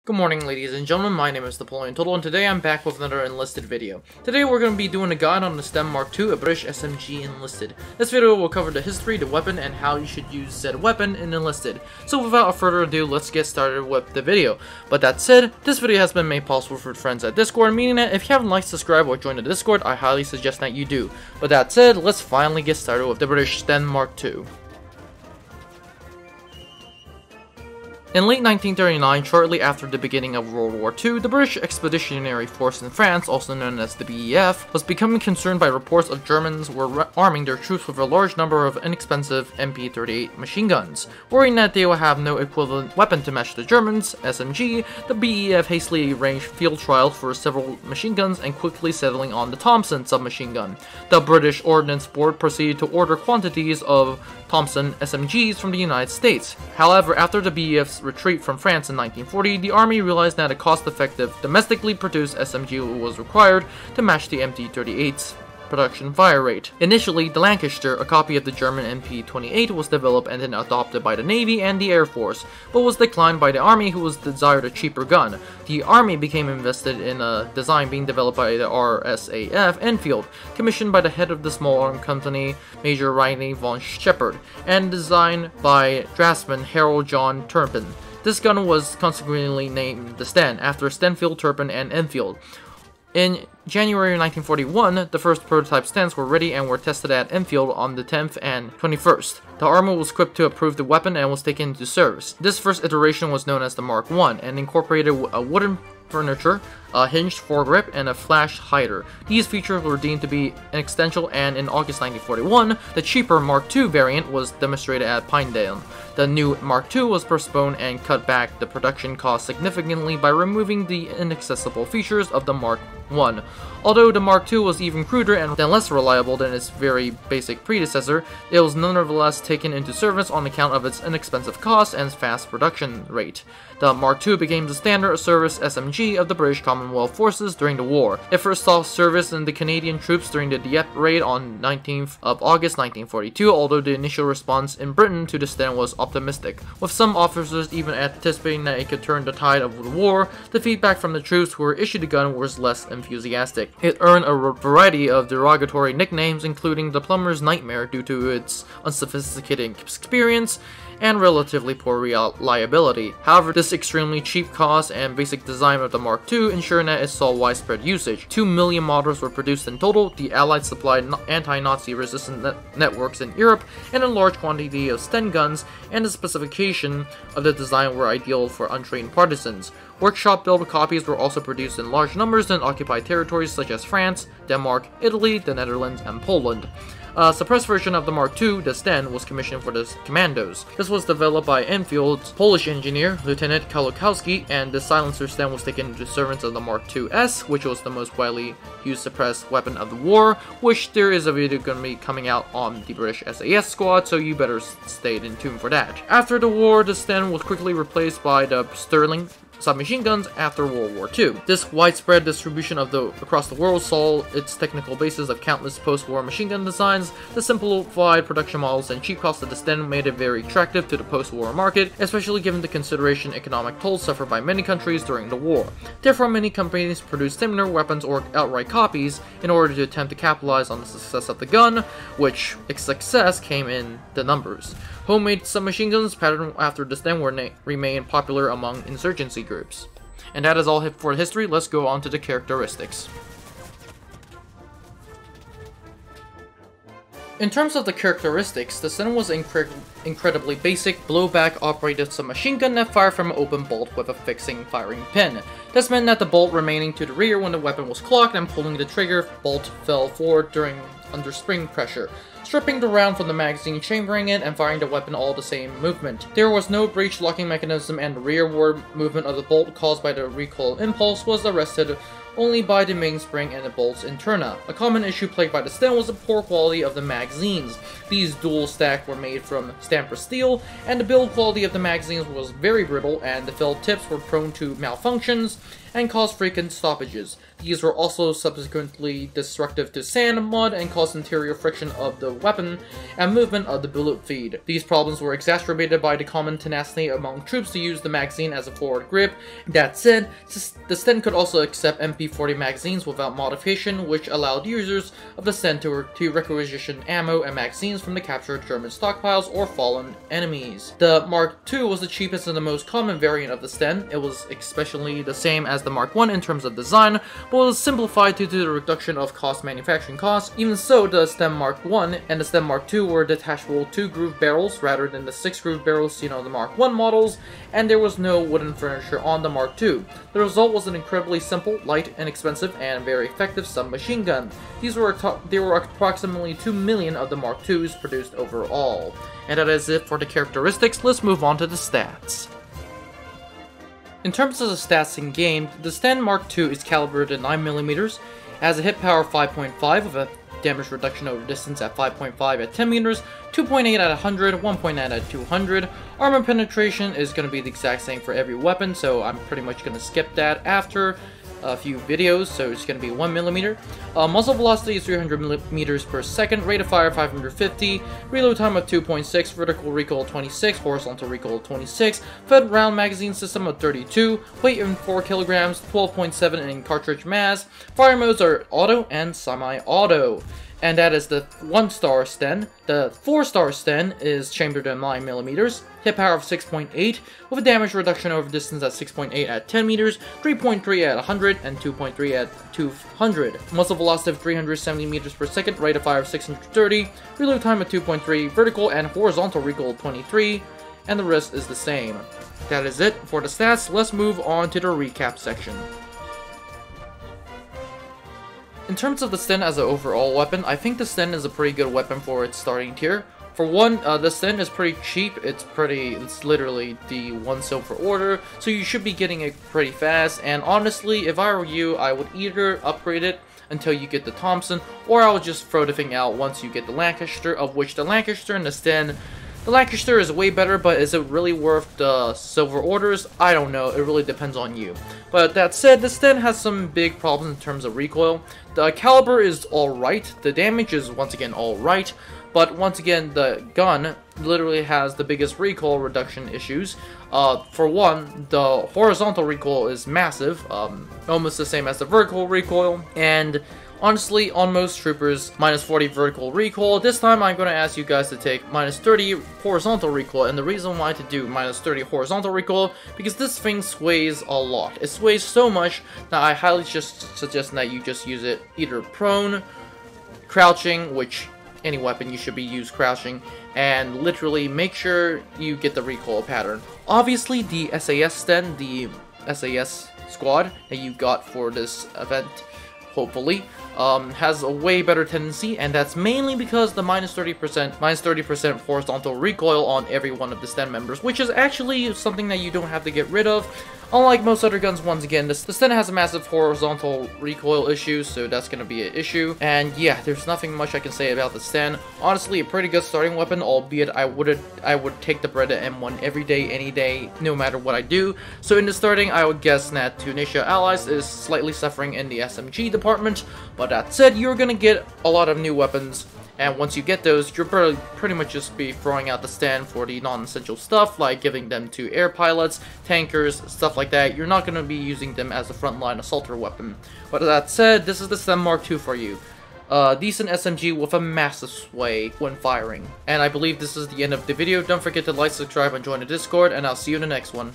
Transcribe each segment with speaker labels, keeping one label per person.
Speaker 1: Good morning, ladies and gentlemen, my name is Napoleon and today I'm back with another Enlisted video. Today we're going to be doing a guide on the Sten Mark II, a British SMG Enlisted. This video will cover the history, the weapon, and how you should use said weapon in Enlisted. So without further ado, let's get started with the video. But that said, this video has been made possible for friends at Discord, meaning that if you haven't liked, subscribed, or joined the Discord, I highly suggest that you do. But that said, let's finally get started with the British Sten Mark II. In late 1939, shortly after the beginning of World War II, the British Expeditionary Force in France, also known as the BEF, was becoming concerned by reports of Germans were arming their troops with a large number of inexpensive MP-38 machine guns. Worrying that they would have no equivalent weapon to match the Germans' SMG, the BEF hastily arranged field trials for several machine guns and quickly settling on the Thompson submachine gun. The British Ordnance Board proceeded to order quantities of Thompson SMGs from the United States. However, after the BEF's retreat from France in 1940, the army realized that a cost-effective, domestically produced SMG was required to match the MP-38's production fire rate. Initially, the Lancaster, a copy of the German MP-28, was developed and then adopted by the Navy and the Air Force, but was declined by the Army, who desired a cheaper gun. The Army became invested in a design being developed by the RSAF Enfield, commissioned by the head of the small arms company, Major Riley von Shepard, and designed by draftsman Harold John Turpin. This gun was consequently named the Sten, after Stenfield, Turpin, and Enfield. In January 1941, the first prototype Stens were ready and were tested at Enfield on the 10th and 21st. The armor was equipped to approve the weapon and was taken into service. This first iteration was known as the Mark I and incorporated a wooden furniture, a hinged foregrip, and a flash hider. These features were deemed to be inextensive, and in August 1941, the cheaper Mark II variant was demonstrated at Pinedale. The new Mark II was postponed and cut back the production cost significantly by removing the inaccessible features of the Mark I. Although the Mark II was even cruder and less reliable than its very basic predecessor, it was nonetheless taken into service on account of its inexpensive cost and fast production rate. The Mark II became the standard service SMG of the British Commonwealth Forces during the war. It first saw service in the Canadian troops during the Dieppe raid on 19th of August 1942, although the initial response in Britain to the Sten was optimistic, with some officers even anticipating that it could turn the tide of the war. The feedback from the troops who were issued the gun was less enthusiastic. It earned a variety of derogatory nicknames, including the plumber's nightmare due to its unsophisticated experience and relatively poor reliability. However, this extremely cheap cost and basic design of the Mark II ensured that it saw widespread usage. 2 million models were produced in total. The Allies supplied anti-Nazi resistant networks in Europe and a large quantity of Sten guns, and the specification of the design were ideal for untrained partisans. Workshop-built copies were also produced in large numbers in occupied territories such as France, Denmark, Italy, the Netherlands, and Poland. A suppressed version of the Mark II, the Sten, was commissioned for the Commandos. This was developed by Enfield's Polish engineer, Lieutenant Kolakowski, and the silencer Sten was taken into service of the Mark II-S, which was the most widely used suppressed weapon of the war, which there is a video going to be coming out on the British SAS squad, so you better stay in tune for that. After the war, the Sten was quickly replaced by the Sterling submachine guns after World War II. This widespread distribution across the world saw its technical basis of countless post-war machine gun designs. The simplified production models and cheap cost of the Sten made it very attractive to the post-war market, especially given the consideration economic toll suffered by many countries during the war. Therefore, many companies produced similar weapons or outright copies in order to attempt to capitalize on the success of the gun, which its success came in the numbers. Homemade submachine guns patterned after the Sten remained popular among insurgency groups. And that is all for history. Let's go on to the characteristics. In terms of the characteristics, the Sten was incredibly basic, blowback operated submachine gun that fired from an open bolt with a fixing firing pin. This meant that the bolt remaining to the rear when the weapon was clocked and pulling the trigger, bolt fell forward under spring pressure, stripping the round from the magazine, chambering it, and firing the weapon all the same movement. There was no breech locking mechanism, and the rearward movement of the bolt caused by the recoil impulse was arrested only by the mainspring and the bolt's interna. A common issue plagued by the Sten was the poor quality of the magazines. These dual stack were made from stamper steel, and the build quality of the magazines was very brittle, and the felt tips were prone to malfunctions and caused frequent stoppages. These were also subsequently destructive to sand, mud, and caused interior friction of the weapon and movement of the bullet feed. These problems were exacerbated by the common tenacity among troops to use the magazine as a forward grip. That said, the Sten could also accept MP40 magazines without modification, which allowed users of the Sten to requisition ammo and magazines from the captured German stockpiles or fallen enemies. The Mark II was the cheapest and the most common variant of the Sten. It was especially the same as the Mark I in terms of design, but was simplified due to the reduction of manufacturing costs. Even so, the Sten Mark I and the Sten Mark II were detachable 2-groove barrels rather than the 6-groove barrels seen on the Mark I models, and there was no wooden furniture on the Mark II. The result was an incredibly simple, light, inexpensive, and very effective submachine gun. There were approximately 2 million of the Mark IIs produced overall. And that is it for the characteristics. Let's move on to the stats. In terms of the stats in game, the Sten Mark II is calibrated at 9mm, has a hit power of 5.5 with a damage reduction over distance at 5.5 at 10 meters, 2.8 at 100, 1.9 at 200. Armor penetration is going to be the exact same for every weapon, so I'm pretty much going to skip that after a few videos, so it's going to be 1mm. Muzzle velocity is 300 meters per second, rate of fire 550, reload time of 2.6, vertical recoil 26, horizontal recoil 26, fed round magazine system of 32, weight in 4 kilograms, 12.7 in cartridge mass. Fire modes are auto and semi-auto. And that is the 1-star Sten. The 4-star Sten is chambered at 9mm, hit power of 6.8, with a damage reduction over distance at 6.8 at 10 meters, 3.3 at 100, and 2.3 at 200. Muzzle velocity of 370 meters per second, rate of fire of 630, reload time of 2.3, vertical and horizontal recoil 23, and the rest is the same. That is it for the stats. Let's move on to the recap section. In terms of the Sten as an overall weapon, I think the Sten is a pretty good weapon for its starting tier. For one, the Sten is pretty cheap. It's literally the 1 silver order, so you should be getting it pretty fast. And honestly, if I were you, I would either upgrade it until you get the Thompson, or I would just throw the thing out once you get the Lancaster, of which the Lancaster and the Sten, the Lancaster is way better, but is it really worth the silver orders? I don't know, it really depends on you. But that said, the Sten has some big problems in terms of recoil. The caliber is alright, the damage is once again alright, but once again, the gun literally has the biggest recoil reduction issues. For one, the horizontal recoil is massive, almost the same as the vertical recoil, and honestly, on most troopers, minus 40 vertical recoil. This time I'm going to ask you guys to take minus 30 horizontal recoil, and the reason why to do minus 30 horizontal recoil, because this thing sways a lot. It sways so much that I highly just suggest that you just use it either prone, crouching, which any weapon you should be used crouching, and literally make sure you get the recoil pattern. Obviously, the SAS Sten, the SAS squad that you got for this event, hopefully, has a way better tendency, and that's mainly because the minus 30% horizontal recoil on every one of the Sten members, which is actually something that you don't have to get rid of. Unlike most other guns, once again, the Sten has a massive horizontal recoil issue, so that's going to be an issue. And yeah, there's nothing much I can say about the Sten. Honestly, a pretty good starting weapon, albeit I would take the Beretta M1 every day, any day, no matter what I do. So in the starting, I would guess that Tunisia Allies is slightly suffering in the SMG department, but that said, you're going to get a lot of new weapons. And once you get those, you're pretty much just be throwing out the Sten for the non-essential stuff, like giving them to air pilots, tankers, stuff like that. You're not going to be using them as a frontline assaulter weapon. But that said, this is the Sten Mark II for you. Decent SMG with a massive sway when firing. And I believe this is the end of the video. Don't forget to like, subscribe, and join the Discord, and I'll see you in the next one.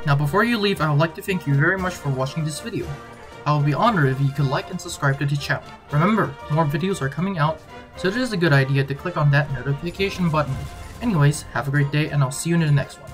Speaker 1: Now before you leave, I would like to thank you very much for watching this video. I would be honored if you could like and subscribe to the channel. Remember, more videos are coming out, so it is a good idea to click on that notification button. Anyways, have a great day, and I'll see you in the next one.